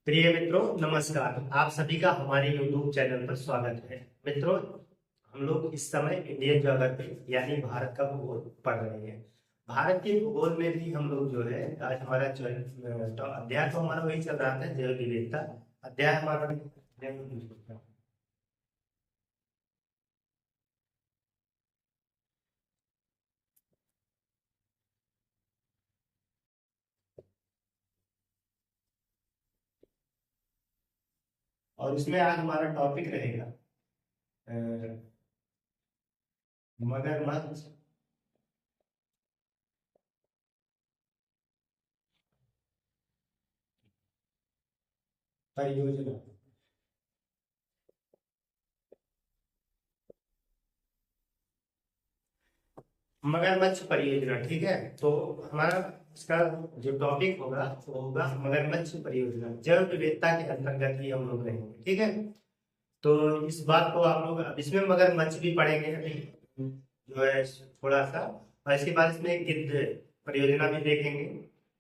प्रिय मित्रों, नमस्कार। आप सभी का हमारे YouTube चैनल पर स्वागत है। मित्रों, हम लोग इस समय इंडियन ज्योग्राफी यानी भारत का भूगोल पढ़ रहे हैं। भारत के भूगोल में भी हम लोग जो है आज हमारा तो अध्याय तो हमारा वही चल रहा था, जैव विविधता। अध्याय हमारा जैव विविधता। और इसमें आज हमारा टॉपिक रहेगा अ, मगरमच्छ परियोजना। मगरमच्छ परियोजना, ठीक है। तो हमारा इसका जो टॉपिक होगा वो होगा मगरमच्छ परियोजना। जैव विविधता के अंतर्गत ही हम लोग रहेंगे, ठीक है। तो इस बात को आप लोग अब इसमें मगरमच्छ भी पढ़ेंगे अभी जो है थोड़ा सा। और इसके बाद इसमें गिद्ध परियोजना भी देखेंगे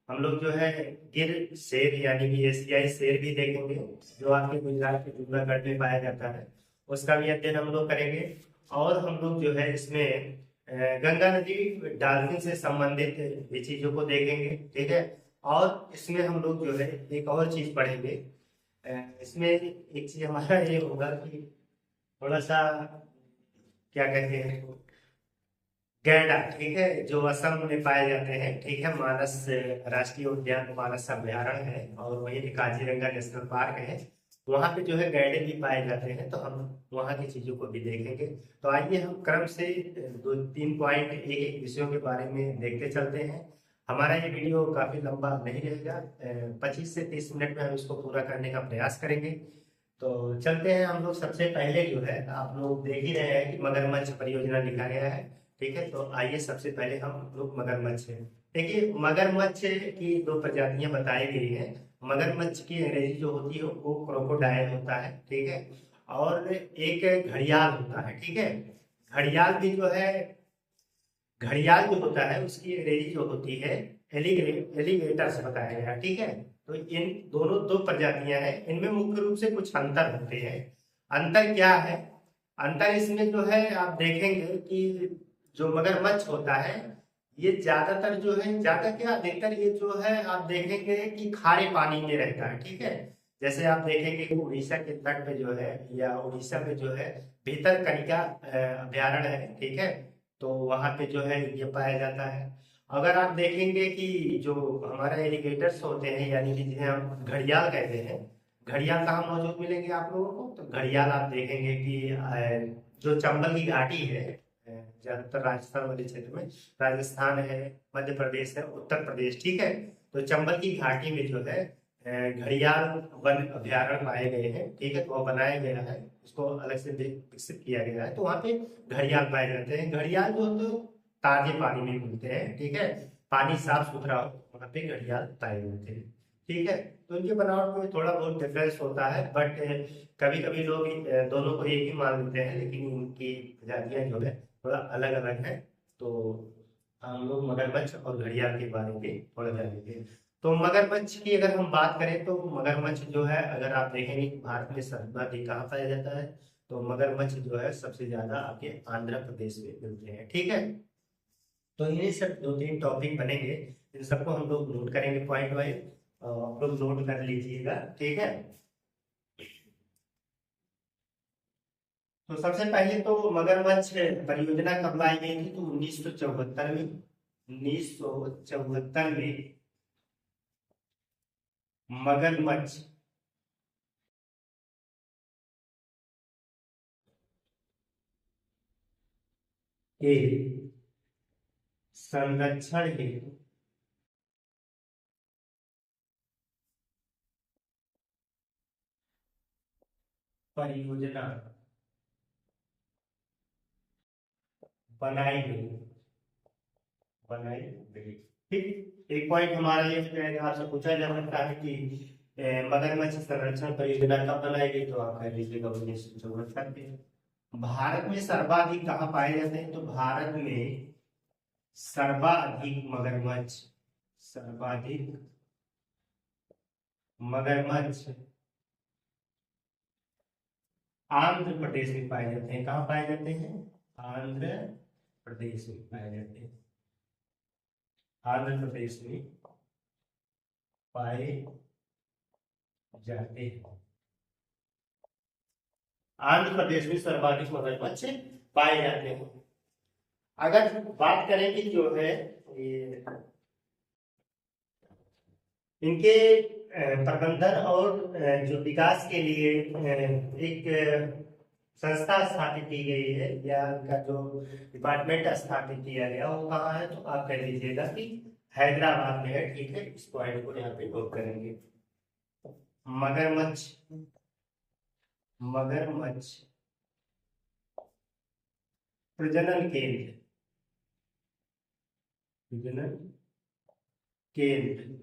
हम लोग जो है। गिर शेर यानी कि एशियाई शेर भी देखेंगे, जो आपके गुजरात के जूनागढ़ में पाया जाता है। उसका भी अध्ययन हम लोग करेंगे। और हम लोग जो है इसमें गंगा नदी डाल्फिन से संबंधित भी चीजों को देखेंगे, ठीक है। और इसमें हम लोग जो है एक और चीज पढ़ेंगे। इसमें एक चीज हमारा ये होगा कि थोड़ा सा क्या कहते हैं, गैंडा, ठीक है, जो असम में पाए जाते हैं, ठीक है। मानस राष्ट्रीय उद्यान मानस अभ्यारण्य है और वही काजीरंगा नेशनल पार्क है। वहां पे जो है गैंडे भी पाए जाते हैं, तो हम वहां की चीजों को भी देखेंगे। तो आइए हम क्रम से दो तीन पॉइंट एक एक विषयों के बारे में देखते चलते हैं। हमारा ये वीडियो काफी लंबा नहीं रहेगा, 25 से 30 मिनट में हम इसको पूरा करने का प्रयास करेंगे। तो चलते हैं हम लोग। सबसे पहले जो है आप लोग देख ही रहे हैं कि मगरमच्छ परियोजना लिखा गया है, ठीक है। तो आइए सबसे पहले हम लोग मगरमच्छ है। देखिए, मगरमच्छ की दो प्रजातियां बताई गई हैं। मगरमच्छ की अंग्रेजी जो होती है वो क्रोकोडाइल होता है, ठीक है। और एक घड़ियाल होता है, ठीक है। घड़ियाल भी जो है, घड़ियाल जो होता है उसकी अंग्रेजी जो होती है एलिगेटर से बताया गया, ठीक है। तो इन दोनों दो प्रजातियां हैं, इनमें मुख्य रूप से कुछ अंतर होते हैं। अंतर क्या है? अंतर इसमें जो है आप देखेंगे कि जो मगरमच्छ होता है ये ज्यादातर जो है, ज्यादा क्या अधिकतर ये जो है आप देखेंगे कि खारे पानी में रहता है, ठीक है। जैसे आप देखेंगे कि उड़ीसा के तट पे जो है या उड़ीसा में जो है भितरकनिका अभ्यारण्य है, ठीक है। तो वहां पे जो है ये पाया जाता है। अगर आप देखेंगे कि जो हमारा एलिगेटर्स होते हैं यानी कि जिन्हें हम घड़ियाल कहते हैं, घड़ियाल कहाँ मौजूद मिलेंगे आप लोगों को? तो घड़ियाल आप देखेंगे कि जो चंबल की घाटी है, ज्यादातर राजस्थान वाले क्षेत्र में, राजस्थान है, मध्य प्रदेश है, उत्तर प्रदेश, ठीक है। तो चंबल की घाटी में जो है घड़ियाल वन अभ्यारण्य पाए गए हैं, ठीक है। तो वो बनाया गया है, उसको अलग से विकसित किया गया है। तो वहाँ पे घड़ियाल पाए जाते हैं। घड़ियाल जो तो ताजे पानी में मिलते हैं, ठीक है। पानी साफ सुथरा हो वहाँ पे घड़ियाल पाए जाते हैं, ठीक है। तो इनके बनावट में थोड़ा बहुत डिफरेंस होता है, बट कभी कभी लोग दोनों को एक ही मान लेते हैं, लेकिन इनकी प्रजातियां जो है थोड़ा अलग अलग है। तो हम लोग मगरमच्छ और घड़ियाल के बारे में थोड़ा जानेंगे। तो मगरमच्छ की अगर हम बात करें तो मगरमच्छ जो है, अगर आप देखेंगे कि भारत में सर्वाधिक कहाँ पाया जाता है, तो मगरमच्छ जो है सबसे ज्यादा आपके आंध्र प्रदेश में मिलते हैं, ठीक है। तो इन्हीं सब दो तीन टॉपिक बनेंगे, इन सबको हम लोग नोट करेंगे पॉइंट वाइज। आप लोग नोट कर लीजिएगा, ठीक है। तो सबसे पहले तो मगरमच्छ परियोजना कब लाई गई थी? तो 1974 में। 1974 में मगरमच्छ के संरक्षण हेतु परियोजना बनाई गई, बनाई गई, ठीक। एक पॉइंट हमारा ये है, आपसे पूछा जा सकता है कि मगरमच्छ संरक्षण परियोजना कब बनाई गई? तो आप कह लीजिएगा 1974 में। भारत में सर्वाधिक कहाँ पाए जाते हैं? तो भारत में सर्वाधिक मगरमच्छ, सर्वाधिक मगरमच्छ आंध्र प्रदेश में पाए जाते हैं। कहाँ पाए जाते हैं? आंध्र प्रदेश में पाए जाते हैं। आंध्र प्रदेश में पाए जाते हैं। आंध्र प्रदेश में सर्वाधिक मगरमच्छ पाए जाते हैं। अगर बात करें कि जो है ये इनके प्रबंधन और जो विकास के लिए एक संस्था स्थापित की गई है या इनका जो डिपार्टमेंट स्थापित किया गया वो कहाँ है, तो आप कह लीजिएगा कि हैदराबाद में है। ठीक है, इस पॉइंट को यहाँ पे नोट करेंगे। मगरमच्छ मगरमच्छ प्रजनन केंद्र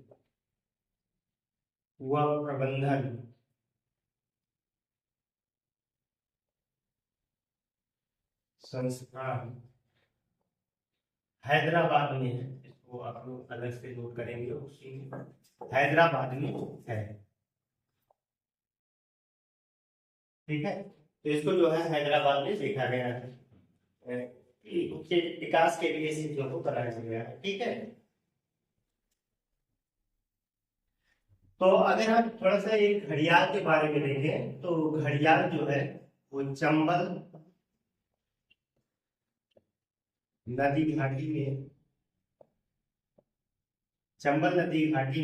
व प्रबंधन संस्थान हैदराबाद में है। इसको आप लोग अलग से नोट करेंगे, उसी हैदराबाद में है। ठीक है, तो इसको जो है हैदराबाद में देखा गया है, इनके विकास के लिए इस चीजों को बनाया गया है। ठीक है, तो अगर हम थोड़ा सा एक घड़ियाल के बारे में देखें तो घड़ियाल जो है वो चंबल नदी घाटी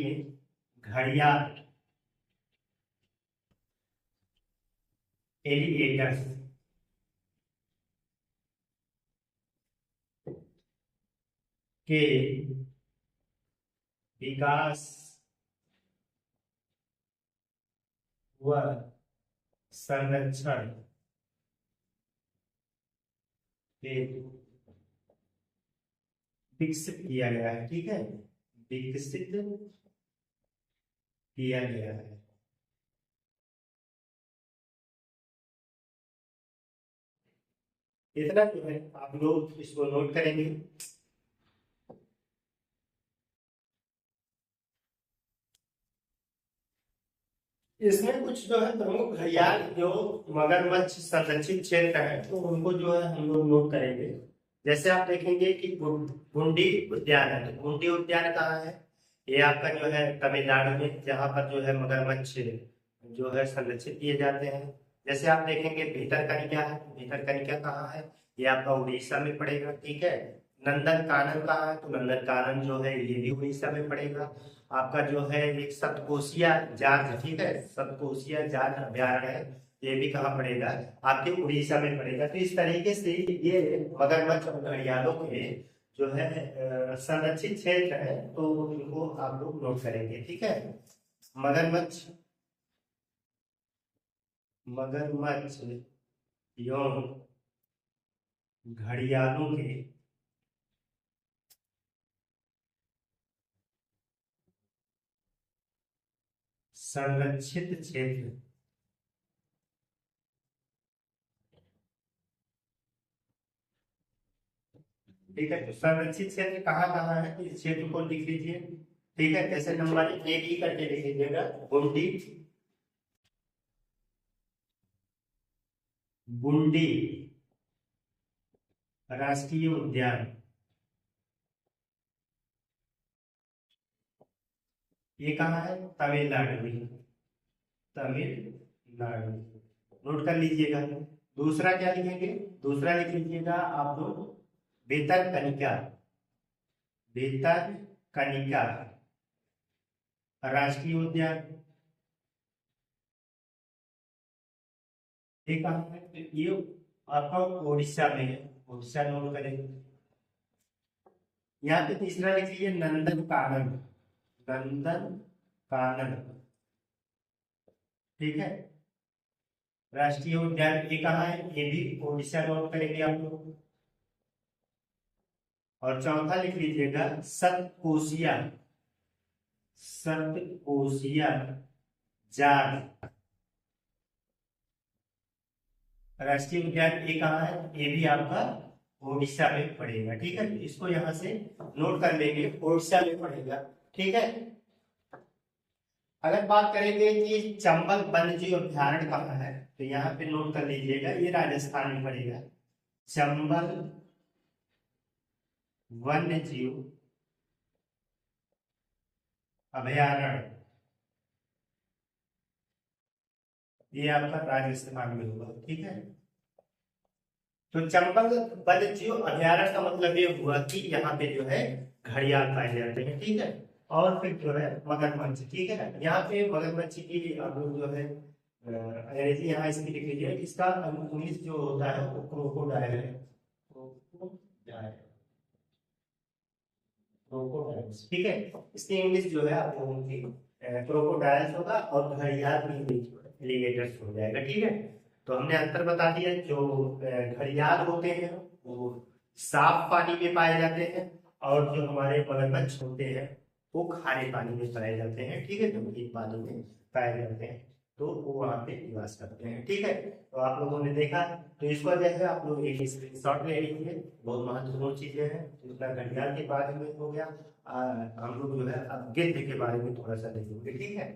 में घड़ियाल एलिगेटर्स के विकास व संरक्षण हेतु विकसित किया गया है। ठीक है, विकसित किया गया है। इतना जो है आप लोग इसको नोट करेंगे। इसमें कुछ जो है प्रमुख घड़ियाल जो मगरमच्छ संरक्षित क्षेत्र है तो उनको जो है हम लोग नोट करेंगे। जैसे आप देखेंगे कि गुंडी उद्यान है। तो गुंडी उद्यान कहाँ है? ये आपका जो है तमिलनाडु में, जहाँ पर जो है मगरमच्छ जो है संरक्षित किए जाते हैं। जैसे आप देखेंगे भितरकनिका है। भितरकनिका कहाँ है? ये आपका उड़ीसा में पड़ेगा। ठीक है, नंदनकानन कहाँ है? तो नंदनकानन जो है ये भी उड़ीसा में पड़ेगा। आपका जो है एक सतकोशिया जाट, ठीक है, सतकोशिया जाट अभ्यारण्य है, ये भी कहाँ पड़ेगा? आपके उड़ीसा में पड़ेगा। तो इस तरीके से ये मगरमच्छ और घड़ियालों के जो है संरक्षित क्षेत्र है, तो उनको आप लोग नोट करेंगे। ठीक है, मगरमच्छ एवं घड़ियालों के संरक्षित क्षेत्र ठीक है, तो संरक्षित क्षेत्र कहाँ कहाँ है? इस क्षेत्र को लिख लीजिए। ठीक है, जैसे नंबर 1 ही करके लिख लीजिएगा। बुंडी राष्ट्रीय उद्यान, ये कहाँ है? तमिलनाडु में। तमिलनाडु नोट कर लीजिएगा। दूसरा क्या लिखेंगे? दूसरा लिख लीजिएगा आप लोग भितरकनिका राष्ट्रीय उद्यान। ये कहाँ है? तो ये आपका उड़ीसा में है। उड़ीसा नोट करेंगे। यहाँ पे तीसरा लिख लीजिए नंदनकानन। ठीक है, राष्ट्रीय उद्यान ये कहाँ है? ये भी उड़ीसा नोट करेंगे आप लोग। और चौथा लिख लीजिएगा सतकोशिया जाट राष्ट्रीय उद्यान, ये कहाँ है? ये भी आपका उड़ीसा में पड़ेगा। ठीक है, इसको यहाँ से नोट कर लेंगे, उड़ीसा में पड़ेगा। ठीक है, अगर बात करेंगे कि चंबल वन्यजीव अभ्यारण्य कहाँ है, तो यहाँ पे नोट कर लीजिएगा, ये राजस्थान में पड़ेगा। चंबल वन्यजीव अभयारण्य, ये आपका राजस्थान में होगा, ठीक है। तो चंबल वन्यजीव अभयारण्य का मतलब ये हुआ कि यहाँ पे जो है घड़ियाल पाए जाते हैं, ठीक है। और फिर जो है मगरमच्छ, ठीक है। यहाँ पे मगरमच्छ की अब जो है अंग्रेजी यहाँ इसकी लिख लीजिए, इसका इंग्लिश जो होता है वो क्रोकोडाइल है, क्रोकोडाइल, क्रोकोडाइल्स, ठीक है। इसकी इंग्लिश जो है आप लोगों की क्रोकोडाइल्स होगा, और घड़ियाल की एलिगेटर्स हो जाएगा, ठीक है। तो हमने अंतर बता दिया, जो घड़ियाल होते हैं वो साफ पानी में पाए जाते हैं, और जो हमारे मगरमच्छ होते हैं वो खारे पानी में पाए जाते हैं, ठीक है, नमकीन पानी में पाए जाते हैं, तो वो वहाँ पे निवास करते हैं, ठीक है। तो आप लोगों ने देखा, तो इस वजह से आप लोग एक स्क्रीनशॉट ले लीजिए, बहुत महत्वपूर्ण चीजें हैं। जितना घड़ियाल के बारे में हो गया, हम लोग जो है अब गिद्ध के बारे में थोड़ा सा देखेंगे, ठीक है।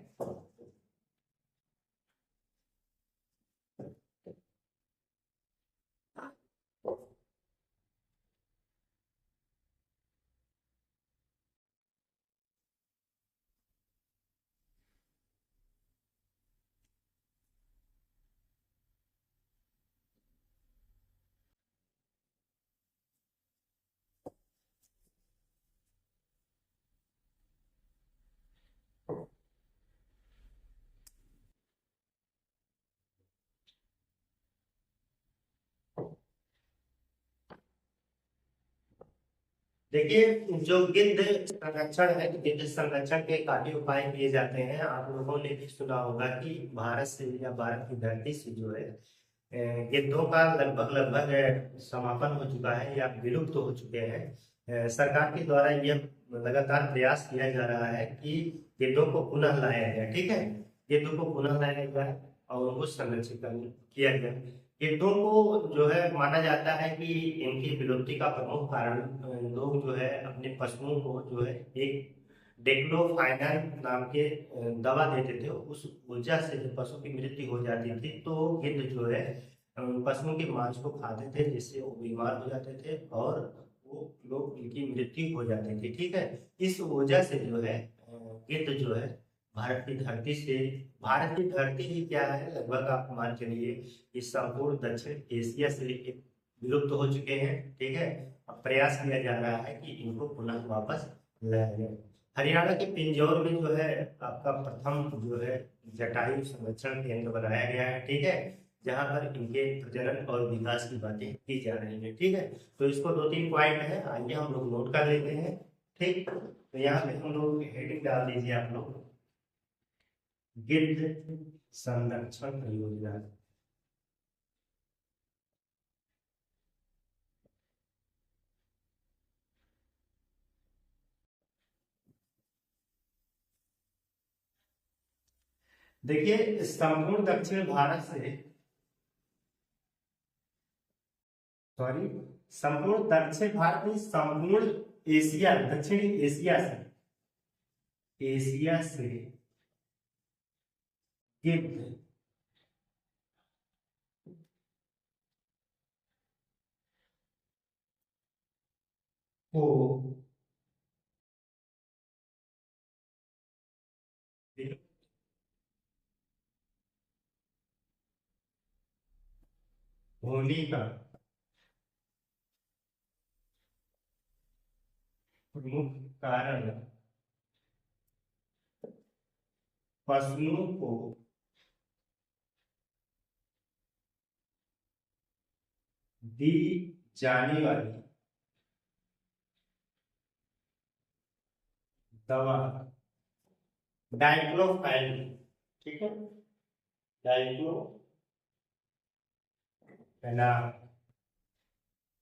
देखिए, जो गिद्ध संरक्षण है, गिद्ध संरक्षण के काफी उपाय किए जाते हैं। आप लोगों ने भी सुना होगा कि भारत से या भारत की धरती से जो है गिद्धों का लगभग लगभग समापन हो चुका है या विलुप्त हो चुके हैं। सरकार के द्वारा यह लगातार प्रयास किया जा रहा है कि गिद्धों को पुनः लाया जाए, ठीक है। गिद्धों को पुनः लाया जाए और उनको संरक्षित किया जाए। गिद्धों को जो है माना जाता है कि इनकी विलुप्ति का प्रमुख कारण लोग जो है अपने पशुओं को जो है एक डेक्लोफाइनान नाम के दवा देते थे, उस ऊर्जा से जब पशु की मृत्यु हो जाती थी तो गिद्ध जो है पशुओं के मांस को खाते थे, जिससे वो बीमार हो जाते थे और वो लोग उनकी मृत्यु हो जाती थी, ठीक है। इस वजह से जो है गिद्ध जो है भारत की धरती से, भारत की धरती ही क्या है, लगभग आप मान चलिए इस संपूर्ण दक्षिण एशिया से विलुप्त हो चुके हैं, ठीक है। अब प्रयास किया जा रहा है कि इनको पुनः वापस लाया जाए। हरियाणा के पिंजौर में जो है आपका प्रथम जो है जटायु संरक्षण केंद्र बनाया गया है, ठीक है, जहां पर इनके प्रजनन और विकास की बातें की जा रही है, ठीक है। तो इसको दो तीन पॉइंट है, आइए हम लोग नोट कर लेते हैं, ठीक। तो यहाँ पे हम लोग हेडिंग डाल दीजिए आप लोग, गिद्ध संरक्षण परियोजना। देखिए, संपूर्ण दक्षिण भारत से, सॉरी, संपूर्ण दक्षिण भारत में संपूर्ण एशिया, दक्षिणी एशिया से, एशिया से गिद्ध को होने का प्रमुख कारण पशुओं को दी जाने वाली दवा डाइक्लोफाइन, ठीक है, डाइक्लोफेनाक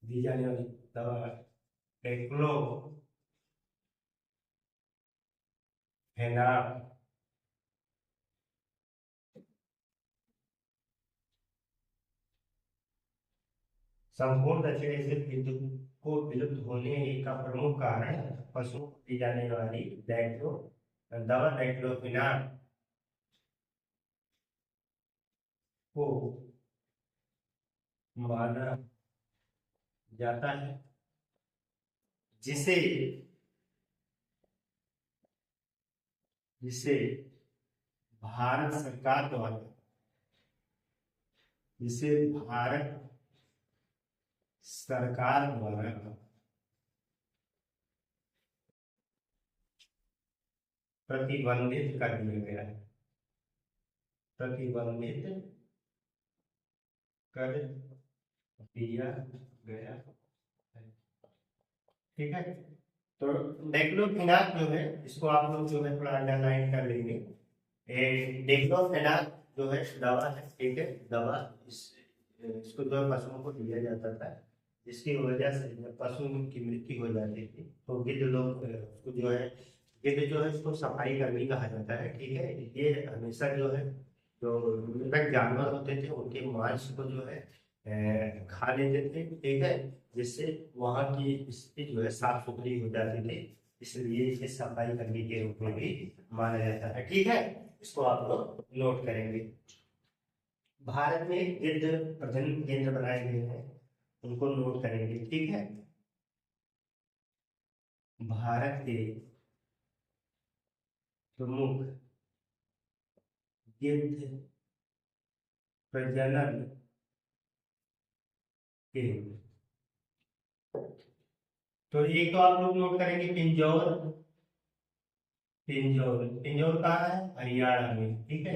दी जाने वाली दवा डाइक्लोफेनाक संपूर्ण दक्षिण एशिया गिद्ध को विलुप्त होने का प्रमुख कारण पशुओं को दी जाने वाली दवा डाइक्लोफेनाक को माना जाता है, जिसे जिसे भारत सरकार द्वारा जिसे भारत सरकार द्वारा प्रतिबंधित कर दिया गया है, प्रतिबंधित कर दिया गया है। ठीक है, तो डेक्लोफेनाक जो है इसको आप लोग जो है थोड़ा अंडरलाइन कर लेंगे। डेक्लोफेनाक जो है दवा है, ठीक है, दवा इसको जो है पशुओं को दिया जाता था, जिसकी वजह से जब पशु की मृत्यु हो जाती थी तो गिद्ध लोग उसको जो है गिद्ध जो है इसको सफाई कर्मी कहा जाता है। ठीक है, ये हमेशा जो है जो मृतक जानवर होते थे उनके मांस को जो है खा लेते थे। ठीक है, जिससे वहाँ की स्थिति जो है साफ सुथरी हो जाती थी, इसलिए इसे सफाई कर्मी के रूप में भी माना जाता है। ठीक है, इसको आप लोग नोट करेंगे। भारत में गिद्ध प्रजनन केंद्र बनाए गए हैं, उनको नोट करेंगे। ठीक है, भारत के प्रमुख गिद्ध प्रजनन केंद्र, तो एक तो आप लोग नोट करेंगे पिंजौर। पिंजौर पिंजौर कहाँ है? हरियाणा में। ठीक है,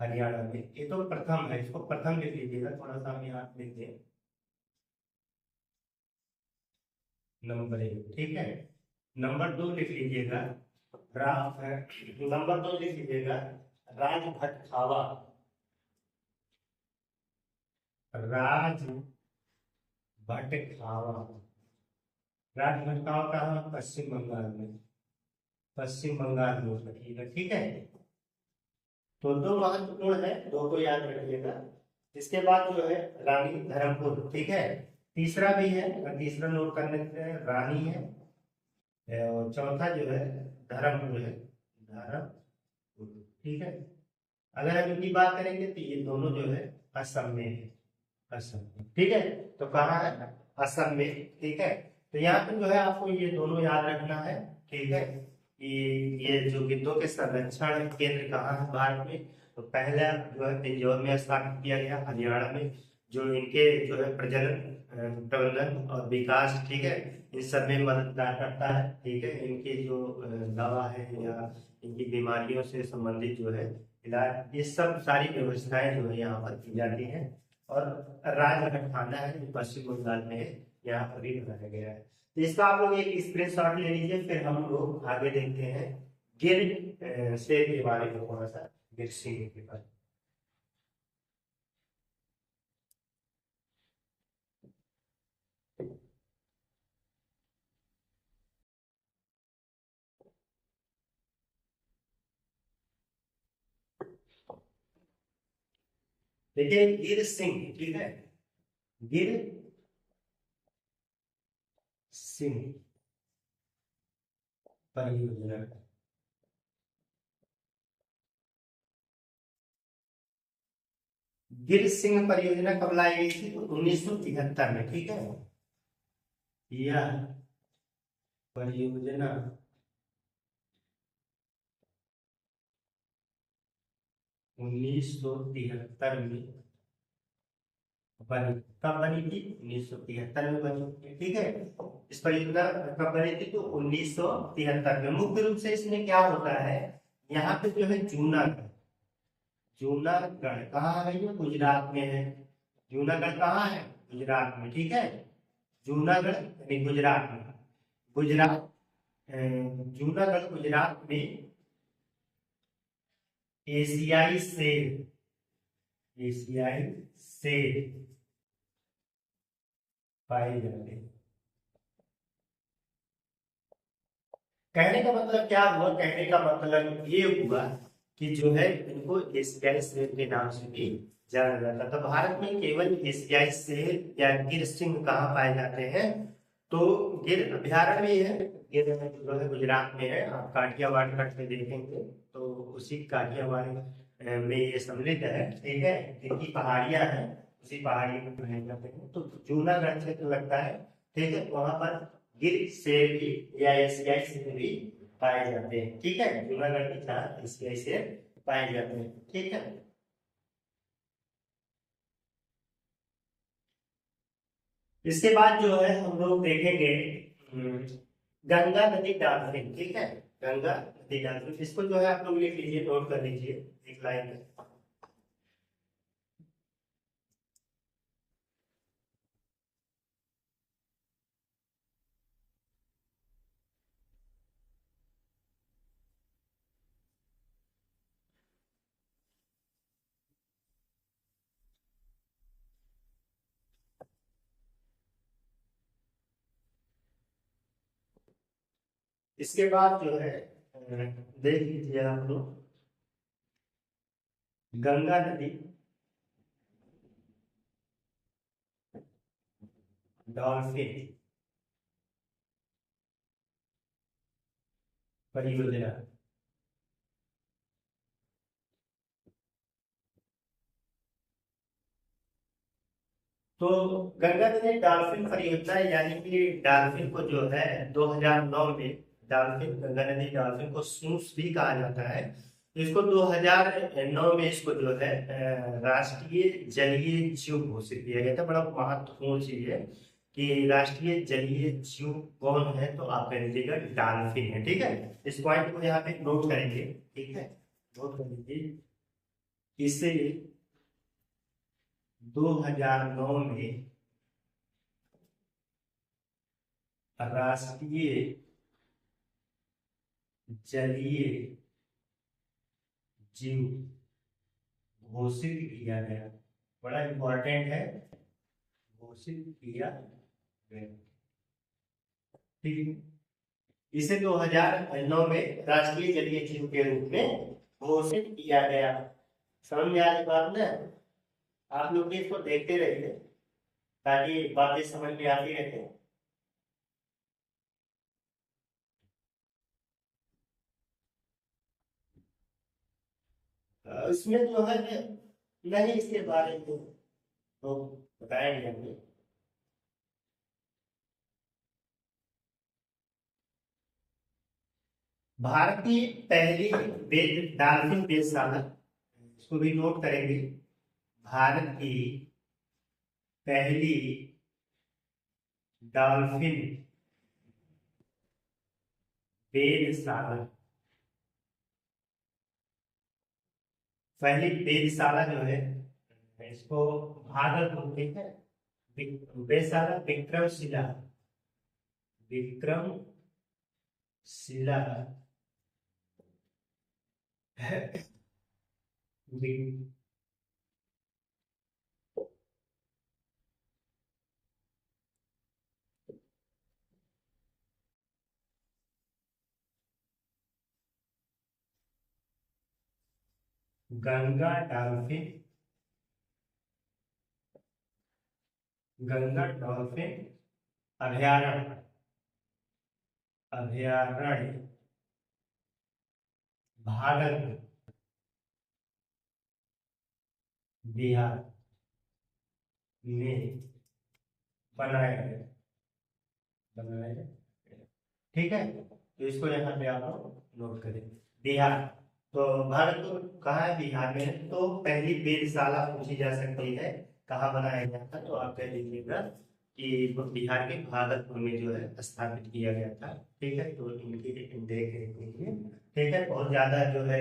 हरियाणा में। ये तो प्रथम है, इसको प्रथम लिख लीजिएगा, थोड़ा सा हम यहाँ लिख दें नंबर 1। ठीक है, नंबर 2 लिख लीजिएगा नंबर 2 लिख लीजिएगा राजभटखावा। राजभटखावा, राजभटखावा कहाँ? पश्चिम बंगाल में। पश्चिम बंगाल में रखिएगा। ठीक है, तो दो महत्वपूर्ण है, दो को याद रखिएगा। इसके बाद जो है रानी धर्मपुर। ठीक है, तीसरा भी है, तीसरा नोट करने से रानी है, और चौथा जो है धर्मपुर है, धर्मपुर। ठीक है, अगर हम इनकी बात करेंगे तो ये दोनों जो है असम में है, असम में। ठीक है, तो कहाँ है? असम में। ठीक है, तो यहाँ पे जो है आपको ये दोनों याद रखना है। ठीक है, कि ये जो गिद्धों के संरक्षण केंद्र कहाँ है भारत में, तो पहला जो है पिंजौर में स्थापित किया गया, हरियाणा में, जो इनके जो है प्रजनन प्रबंधन और विकास, ठीक है, इन सब में मददगार करता है। ठीक है, इनकी जो दवा है या इनकी बीमारियों से संबंधित जो है इलाज, ये सब सारी व्यवस्थाएं जो है यहाँ पर की जाती हैं। और राजघाना है जो पश्चिम बंगाल में है, यहाँ पर भी बनाया गया है। तो इसका आप लोग एक स्क्रीनशॉट ले लीजिए, फिर हम लोग आगे देखते हैं गिर शेर के बारे में, थोड़ा सा गिर सिंह के बारे में। देखिए गिर सिंह, ठीक है, गिर सिंह परियोजना, गिर सिंह परियोजना कब लाई गई थी? 1973 में। ठीक है, यह परियोजना 1973 में बनी। कब बनी थी? 1973 में बनी। ठीक है, इस परियोजना कब बनी थी? तो 1973 में। मुख्य रूप से इसमें क्या होता है, यहाँ पे जो है जूनागढ़, जूनागढ़ कहाँ है? ये गुजरात में है। जूनागढ़ कहाँ है? गुजरात में। ठीक है, जूनागढ़ यानी गुजरात में, गुजरात जूनागढ़ गुजरात में एशियाई शेर, एशियाई शेर पाए जाते हैं। कहने का मतलब क्या हुआ? कहने का मतलब ये हुआ कि जो है इनको एशियाई शेर के नाम से भी जाना जाता था। भारत में केवल एशियाई शेर या गिर सिंह कहाँ पाए जाते हैं? तो गिर अभ्यारण्य में है, गिर जो है गुजरात में है। आप काठियावाड़ कट में देखेंगे तो उसी काठियावाड़ में ये सम्मिलित है, ठीक है, इनकी पहाड़ियां हैं, उसी पहाड़ी में पाए जाते हैं। तो जूनागढ़ क्षेत्र लगता है, ठीक है, वहां पर गिर शेर भी या एशियाई शेर भी पाए जाते हैं, ठीक है, जूनागढ़ में जहाँ एशियाई शेर पाए जाते हैं, ठीक है। इसके बाद जो है हम लोग देखेंगे हम्म, गंगा नदी डाल्फिन, ठीक है, गंगा नदी डाल्फिन, इसको जो है आप लोग लिख लीजिए, नोट कर लीजिए एक लाइन में। इसके बाद जो है देख लीजिए आप लोग, गंगा नदी डॉल्फिन परियोजना। तो गंगा नदी डॉल्फिन परियोजना यानी कि डॉल्फिन को जो है 2009 में, डॉल्फिन, गंगा नदी डॉल्फिन को स्नूस भी कहा जाता है। इसको 2009 में इसको जो है राष्ट्रीय जलीय जीव घोषित किया गया था। बड़ा महत्वपूर्ण चीज है कि राष्ट्रीय जलीय जीव कौन है, तो आप कह लीजिएगा डॉल्फिन है, ठीक है। इस पॉइंट को यहाँ पे नोट करेंगे, ठीक है, नोट कर लीजिए। इसे 2009 में राष्ट्रीय जलीय जीव घोषित किया गया, बड़ा इंपॉर्टेंट है, घोषित किया गया, ठीक है। इसे 2009 में राष्ट्रीय जलीय जीव के रूप में घोषित किया गया। समझ में आ रही बात ना? आप लोग भी इसको देखते रहिए ताकि बातें समझ में आती रहे। इसमें जो है नहीं, इसके बारे में तो बताएंगे हमें। भारत की पहली वेद डॉल्फिन वेधशाला, इसको भी नोट करेंगे। भारत की पहली डॉल्फिन वेधशाला, पहली वेधशाला जो है इसको भागलपुर, ठीक है, वेधशाला विक्रमशिला, विक्रमशिला गंगा डॉल्फिन, गंगा डॉल्फिन अभयारण्य, अभयारण्य भागलपुर, बिहार में बनाया गया, बनाया गया, ठीक है। तो इसको यहाँ पे आप नोट करें, बिहार। तो भारत को कहाँ है, बिहार में है। तो पहली वेधशाला पूछी जा सकती है कहाँ बनाया गया था, तो आप कह लीजिएगा कि वो बिहार के भागलपुर में जो है स्थापित किया गया था, ठीक है। तो इनकी देख रेख कीजिए, ठीक है। बहुत ज्यादा जो है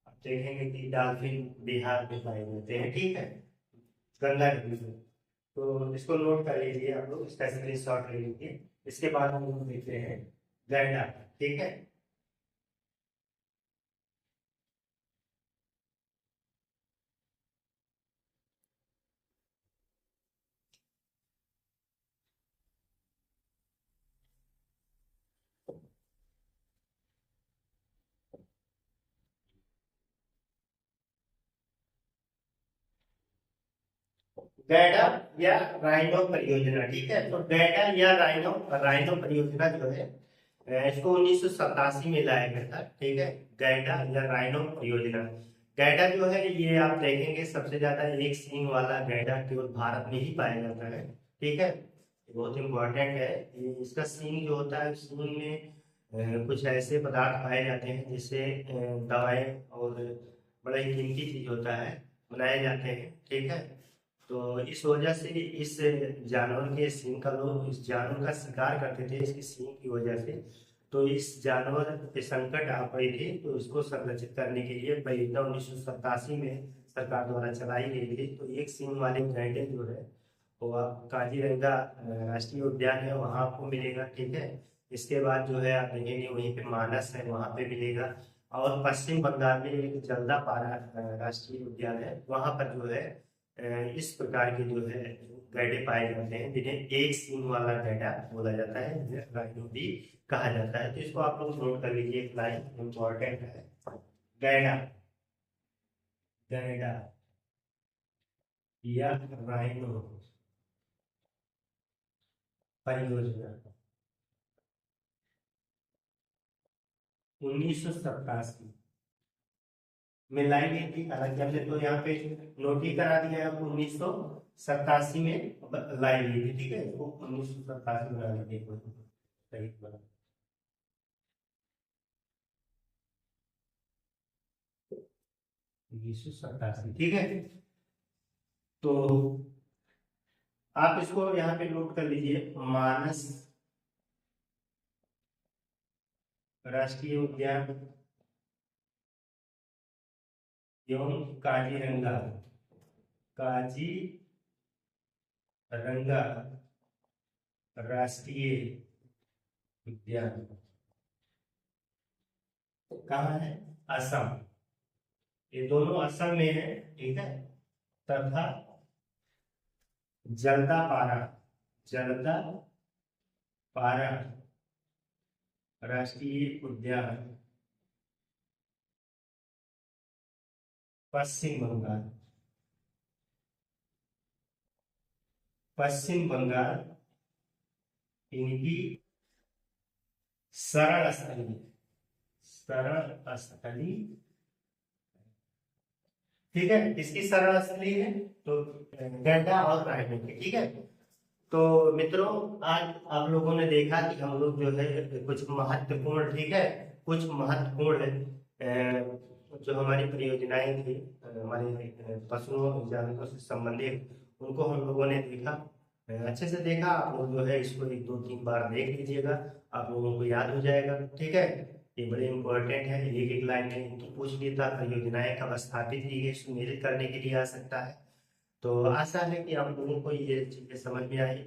आप देखेंगे कि डॉल्फिन बिहार में पाए जाते हैं, ठीक है, गंगा नदी में। तो इसको नोट कर लीजिए आप लोग, इसका स्क्रीनशॉट ले लीजिए। इसके बाद हम लोग देखते हैं गैंडा, ठीक है। गैंडा या राइनो परियोजना, ठीक है। तो गैंडा या राइनो, राइनो परियोजना जो है इसको 1987 में लाया गया था, ठीक है, गैंडा या राइनो परियोजना। गैंडा जो है ये आप देखेंगे सबसे ज्यादा एक सींग वाला गैंडा केवल भारत में ही पाया जाता है। ठीक है, ये बहुत इंपॉर्टेंट है। इसका सींग जो होता है, सींग में कुछ ऐसे पदार्थ पाए जाते हैं जिससे दवाएं और बड़ा ही कीमती चीज होता है बनाए जाते हैं। ठीक है, तो इस वजह से इस जानवर के सींग का लोग इस जानवर का शिकार करते थे इसकी सींग की वजह से। तो इस जानवर पे संकट आ पड़ी थी, तो इसको संरक्षित करने के लिए परियोजना 1987 में सरकार द्वारा चलाई गई थी। तो एक सींग वाले गैंडे जो है वो आप काजीरंगा राष्ट्रीय उद्यान है वहाँ आपको मिलेगा। ठीक है, इसके बाद जो है आप देखेंगे वहीं पे मानस है वहाँ पे मिलेगा। और पश्चिम बंगाल में एक जल्दापारा राष्ट्रीय उद्यान है, वहाँ पर जो है इस प्रकार के जो है गैंडे पाए जाते हैं जिन्हें एक सींग वाला गैंडा बोला जाता है, जिन्हें राइनो भी कहा जाता है। तो इसको आप लोग नोट कर लीजिए, एक लाइन इंपॉर्टेंट है। गैंडा, गैंडा या राइनो परियोजना 1987 में लाई गई थी। हालांकि हमने तो यहाँ पे नोट ही करा दिया है, 1987 में लाई गई थी। ठीक है, इसको 1987 में लाई गई थी। सही बना। 1987, ठीक है। तो आप इसको यहाँ पे नोट कर लीजिए, मानस राष्ट्रीय उद्यान एवं काजीरंगा, काजीरंगा राष्ट्रीय उद्यान कहाँ है? असम। ये दोनों असम में है। ठीक है, तथा जल्दापारा, जल्दापारा राष्ट्रीय उद्यान पश्चिम बंगाल, पश्चिम बंगाल इनकी शरण स्थली, शरण स्थली। ठीक है, इसकी शरण स्थली है तो गैंडा और राइनो की। ठीक है, तो मित्रों आज आप लोगों ने देखा कि हम लोग जो है कुछ महत्वपूर्ण, ठीक है, कुछ महत्वपूर्ण जो हमारी परियोजनाएं थी हमारे पशुओं जानवरों से संबंधित, उनको हम लोगों ने देखा, अच्छे से देखा। आप लोग जो है इसको एक दो तीन बार देख लीजिएगा, आप लोगों को याद हो जाएगा। ठीक है, ये बड़े इंपॉर्टेंट है। एक एक लाइन में तो पूछ लेता, परियोजनाएं कब स्थापित की गई, सुनिश्चित करने के लिए आ सकता है। तो आशा है कि आप लोगों को ये चीजें समझ में आई।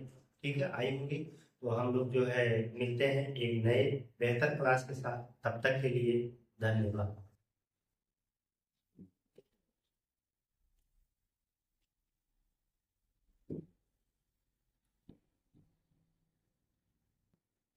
ठीक है, आई होंगी। तो हम लोग जो है मिलते हैं एक नए बेहतर क्लास के साथ। तब तक के लिए धन्यवाद।